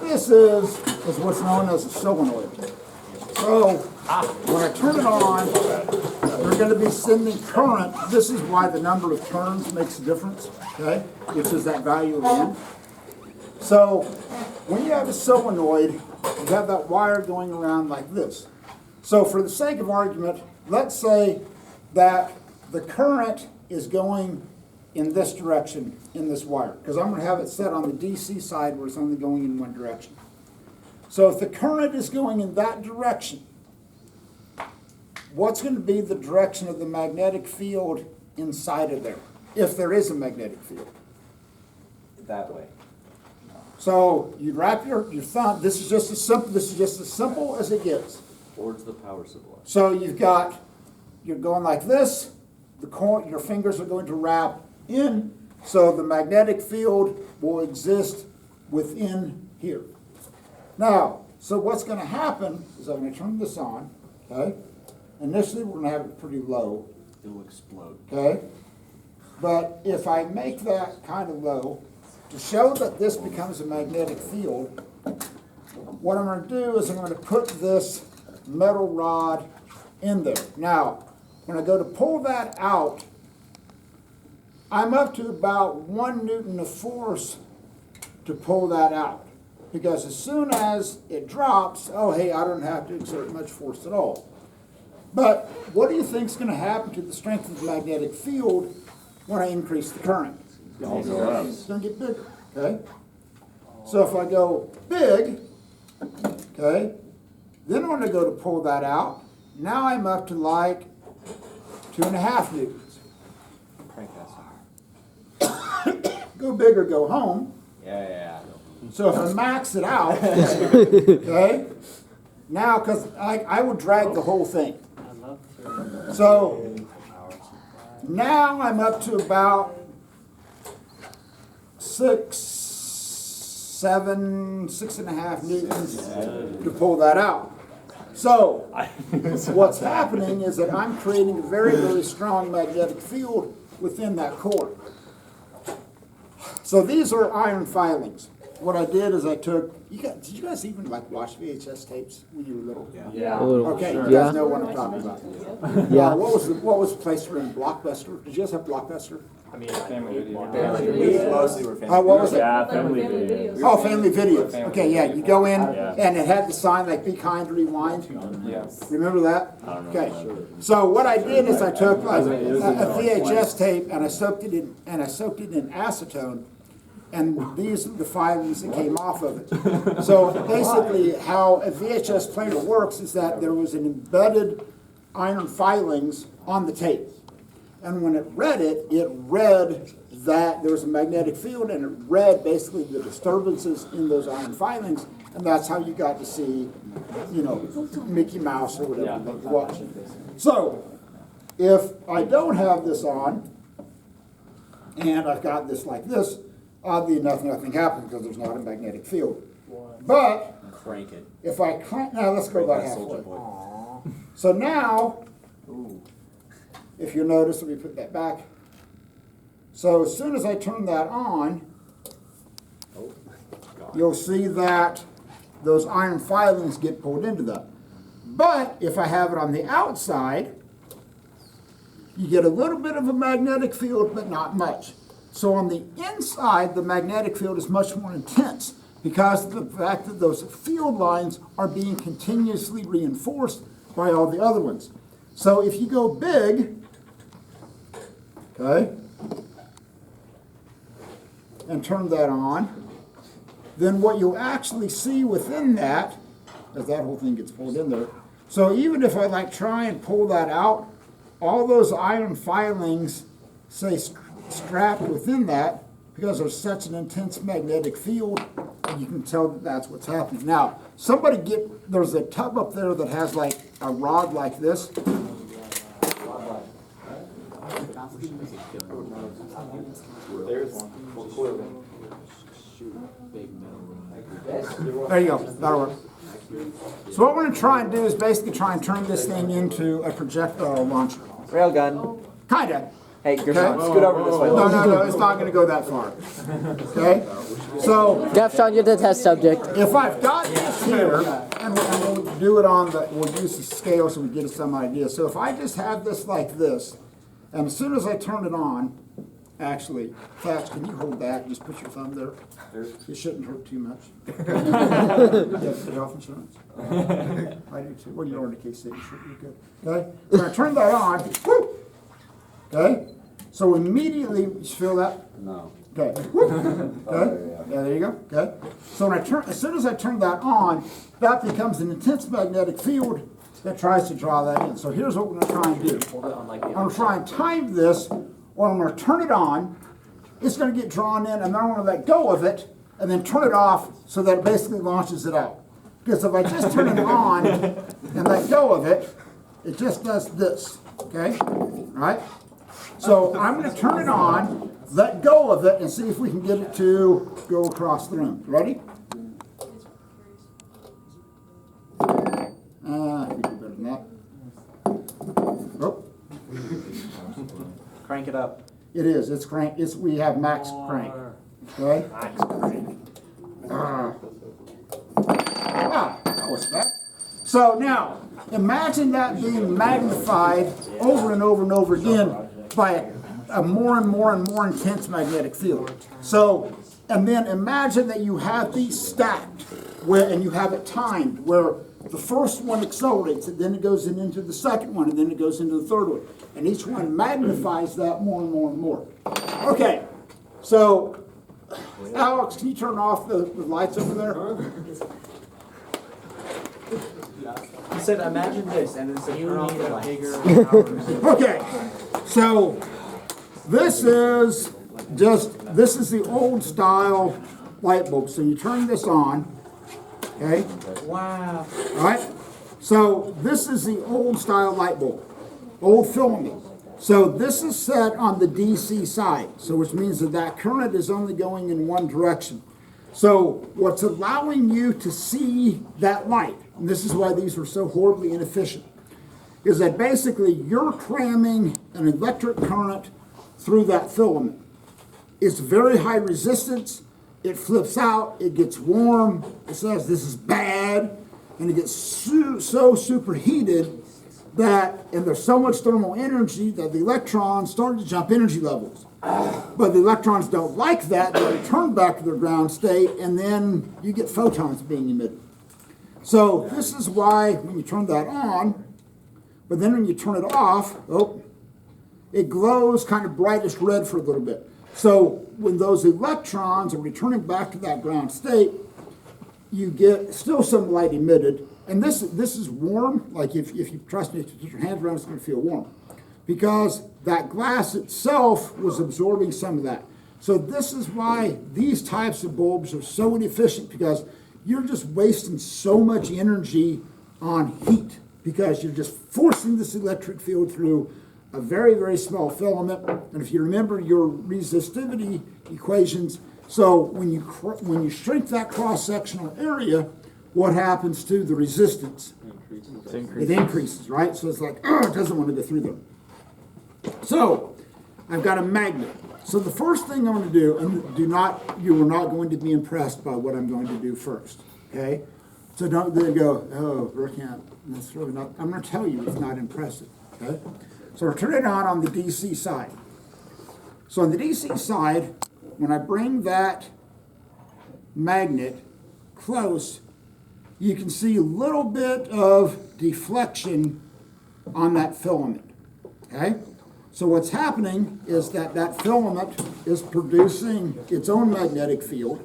this is what's known as a solenoid. So when I turn it on, we're going to be sending current. This is why the number of turns makes a difference, okay, which is that value of N. So when you have a solenoid, you have that wire going around like this. So for the sake of argument, let's say that the current is going in this direction in this wire, because I'm going to have it set on the DC side where it's only going in one direction. So if the current is going in that direction, what's going to be the direction of the magnetic field inside of there, if there is a magnetic field? That way. So you wrap your thumb. This is just as simple as it gets. Towards the power supply. So you're going like this. Your fingers are going to wrap in, so the magnetic field will exist within here. Now, so what's going to happen is I'm going to turn this on, okay? Initially, we're going to have it pretty low. It'll explode. Okay? But if I make that kind of low, to show that this becomes a magnetic field, what I'm going to do is I'm going to put this metal rod in there. Now, when I go to pull that out, I'm up to about 1 Newton of force to pull that out. Because as soon as it drops, oh hey, I don't have to exert much force at all. But what do you think is going to happen to the strength of the magnetic field when I increase the current? It's going to get bigger, okay? So if I go big, okay, then when I go to pull that out, now I'm up to like 2.5 newtons. Crank that some. Go big or go home. Yeah. So if I max it out, okay, now, because I would drag the whole thing. So now I'm up to about 6.5 newtons to pull that out. So what's happening is that I'm creating a very, very strong magnetic field within that core. So these are iron filings. What I did is I took, did you guys even like watch VHS tapes when you were little? Yeah. Okay, you guys know what I'm talking about. Yeah. What was the place for in Blockbuster? Did you guys have Blockbuster? I mean, family video. We mostly were family. Oh, what was it? Yeah, family videos. Oh, family videos. Family Okay, yeah, you go in Yeah. and it had the sign like "Be kind, rewind." Yeah. Remember that? I don't Okay. know. So what I did is I took a VHS tape and I soaked it in acetone, and these are the filings that came off of it. So basically, how a VHS player works is that there was an embedded iron filings on the tape. And when it read that there was a magnetic field, and it read basically the disturbances in those iron filings, and that's how you got to see, Mickey Mouse or whatever they were watching. So, if I don't have this on, and I've got this like this, oddly enough, nothing happens because there's not a magnetic field. But Crank it. if I crank, now let's go about Crank that soldier halfway. boy. So now, if you notice, let me put that back. So as soon as I turn that on, you'll see that those iron filings get pulled into that. But if I have it on the outside, you get a little bit of a magnetic field, but not much. So on the inside, the magnetic field is much more intense because of the fact that those field lines are being continuously reinforced by all the other ones. So if you go big, okay, and turn that on, then what you'll actually see within that, as that whole thing gets pulled in there, so even if I try and pull that out, all those iron filings say strapped within that because there's such an intense magnetic field, and you can tell that that's what's happening. Now, there's a tub up there that has like a rod like this. There's one. There you go, that'll work. So what we're going to try and do is basically try and turn this thing into a projectile launcher. Railgun. Kinda. Hey, Gershon, scoot over this way. No, it's not gonna go that far. Okay? So, Gershon, you're the test subject. if I've got this here, and we'll do it on we'll use the scale so we get some idea. So if I just have this like this, and as soon as I turn it on, actually, Thatch, can you hold that? Just put your thumb there. It shouldn't hurt too much. You have health insurance? I do too. Well, you don't indicate state insurance. You're good. Okay? When I turn that on, whoo! Okay? So immediately, you feel that? No. Okay. Okay. Yeah, there you go. Okay. So when as soon as I turn that on, that becomes an intense magnetic field that tries to draw that in. So here's what we're going to try and do. I'm going to try and time this, or I'm going to turn it on. It's going to get drawn in, and then I'm going to let go of it, and then turn it off so that it basically launches it out. Because if I just turn it on and let go of it, it just does this. Okay. All right. So I'm going to turn it on, let go of it, and see if we can get it to go across the room. Ready? We can do better than that. Oh, Crank it up. it is. It's crank. We have max crank. Okay. That was that. So now, imagine that being magnified over and over and over again by a more and more and more intense magnetic field. So, and then imagine that you have these stacked, and you have it timed, where the first one accelerates, and then it goes into the second one, and then it goes into the third one. And each one magnifies that more and more and more. Okay, so, Alex, can you turn off the lights over there? He said, imagine this, and then said, turn off the lights. Okay, so this is the old style light bulb. So you turn this on, okay? Wow. All right. So this is the old style light bulb, old filament. So this is set on the DC side, so which means that current is only going in one direction. So what's allowing you to see that light, and this is why these were so horribly inefficient, is that basically you're cramming an electric current through that filament. It's very high resistance, it flips out, it gets warm, it says this is bad, and it gets so superheated that, and there's so much thermal energy that the electrons start to jump energy levels. But the electrons don't like that, they return back to their ground state, and then you get photons being emitted. So this is why when you turn that on, but then when you turn it off, it glows kind of brightish red for a little bit. So when those electrons are returning back to that ground state, you get still some light emitted. And this is warm, like if you trust me, if you put your hands around it, it's going to feel warm. Because that glass itself was absorbing some of that. So this is why these types of bulbs are so inefficient, because you're just wasting so much energy on heat, because you're just forcing this electric field through a very, very small filament. And if you remember your resistivity equations, so when you shrink that cross-sectional area, what happens to the resistance? It increases, right? So it's like, it doesn't want to go through there. So I've got a magnet. So the first thing I'm going to do, and you are not going to be impressed by what I'm going to do first, okay? So don't then go, oh, Burkamp, that's really not, I'm going to tell you it's not impressive, okay? So we're turning it on the DC side. So on the DC side, when I bring that magnet close, you can see a little bit of deflection on that filament, okay? So what's happening is that filament is producing its own magnetic field,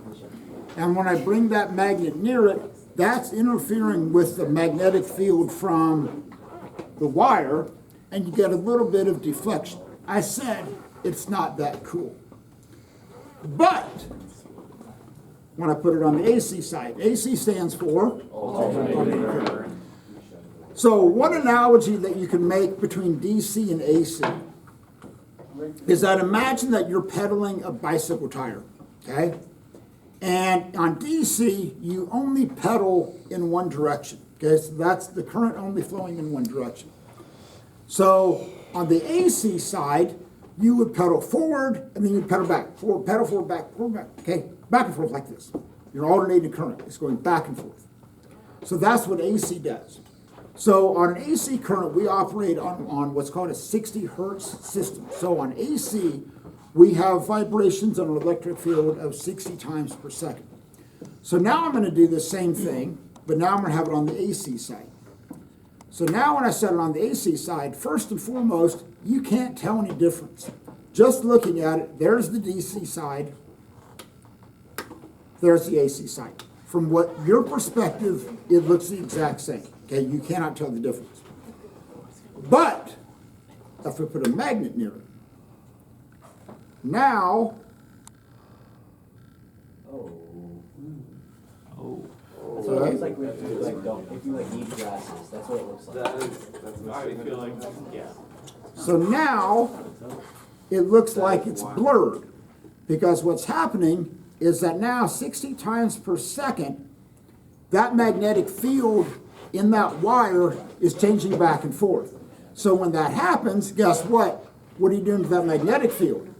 and when I bring that magnet near it, that's interfering with the magnetic field from the wire, and you get a little bit of deflection. I said it's not that cool. But when I put it on the AC side, AC stands for alternating current. So one analogy that you can make between DC and AC is that imagine that you're pedaling a bicycle tire, okay? And on DC, you only pedal in one direction, okay? So that's the current only flowing in one direction. So on the AC side, you would pedal forward, and then you'd pedal back, forward, back, okay? Back and forth like this. You're alternating current. It's going back and forth. So that's what AC does. So on an AC current, we operate on what's called a 60 hertz system. So on AC, we have vibrations on an electric field of 60 times per second. So now I'm going to do the same thing, but now I'm going to have it on the AC side. So now when I set it on the AC side, first and foremost, you can't tell any difference. Just looking at it, there's the DC side, there's the AC side. From what your perspective, it looks the exact same. Okay, you cannot tell the difference. But if we put a magnet near it, now That's what it looks like if you need glasses. That's what it looks like. I feel like, yeah. So now it looks like it's blurred because what's happening is that now 60 times per second, that magnetic field in that wire is changing back and forth. So when that happens, guess what? What are you doing to that magnetic field?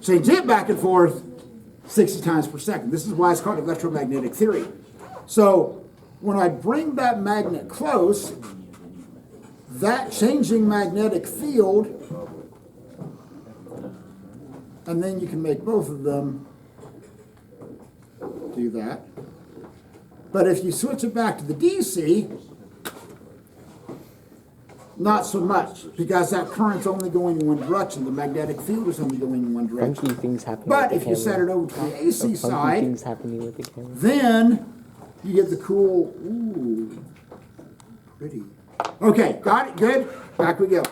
Change it back and forth 60 times per second. This is why it's called electromagnetic theory. So when I bring that magnet close, that changing magnetic field, and then you can make both of them do that. But if you switch it back to the DC, not so much, because that current's only going in one direction. The magnetic field is only going in one direction. Funky things happening But with if the you camera. set it over to the AC Funky side, things happening with the camera. then you get the cool, ooh, pretty. Okay, got it, good? Back we go.